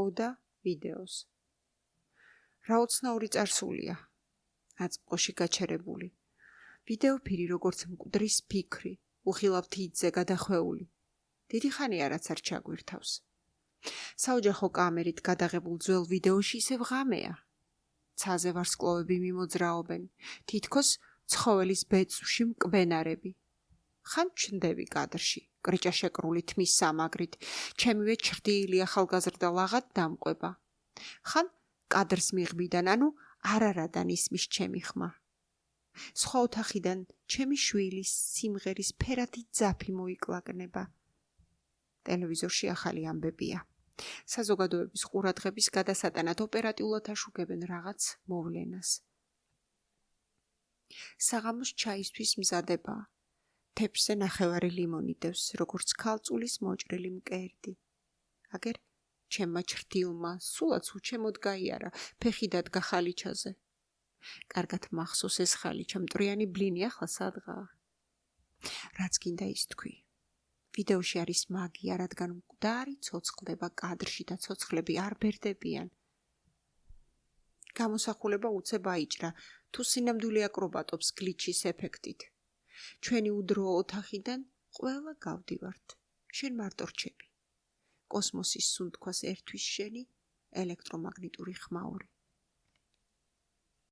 ოდა ვიდეოს. რა უცნაური წარსულია, აწმყოში გაჩერებული. ვიდეო ფირი როგორც მკვდრის ფიქრი, უხილავ თითზე გადახვეული. დიდი ხანია რაც არ ჩაგვირთავს. საოჯახო კამერით გადაღებულ ძველ ვიდეოში ისევ ღამეა. ცაზე ვარსკვლავები მიმოძრაობენ, თითქოს ცხოველის ბეწვში მკბენარები. ხან ჩნდები კადრში, კრიჭა შეკრული თმის სამაგრით, ჩემივე ჩრდილი ახალგაზრდა ლაღად დამყვება. ხან კადრს მიღბიდან, ანუ არარადან ისმის ჩემი ხმა. სხვა ოთახიდან ჩემი შვილის სიმღერის ფერადი ძაფი მოიკლაკნება. ტელევიზორში ახალი ამბებია. საზოგადოების ყურადღების გადასატანად ოპერატიულად აშუქებენ რაღაც მოვლენას. საღამოს ჩაისთვის მზადება. თეფშზე ნახევარი ლიმონი დევს, როგორც ქალწულის მოჭრილი მკერდი. აგერ ჩემმა ჩრდილმა სულაც უჩემოდ გაიარა ფეხი დადგა ხალიჩაზე. კარგად მახსოვს ეს ხალიჩა მტრიანი ბლინი ახლა სადღაა. რაც გინდა ის თქვი. ვიდეოში არის მაგია, რადგან მკვდარი ცოცხლდება კადრში და ცოცხლები არ ბერდებიან. გამოსახულება უცებ აიჭრა, თუ სინამდვილე აკრობატობს გლიჩის ეფექტით. ჩვენი უდროო ოთახიდან ყველა გავდივართ. შენ მარტო რჩები. კოსმოსის სუნთქვას ერთვის შენი ელექტრომაგნიტური ხმაური.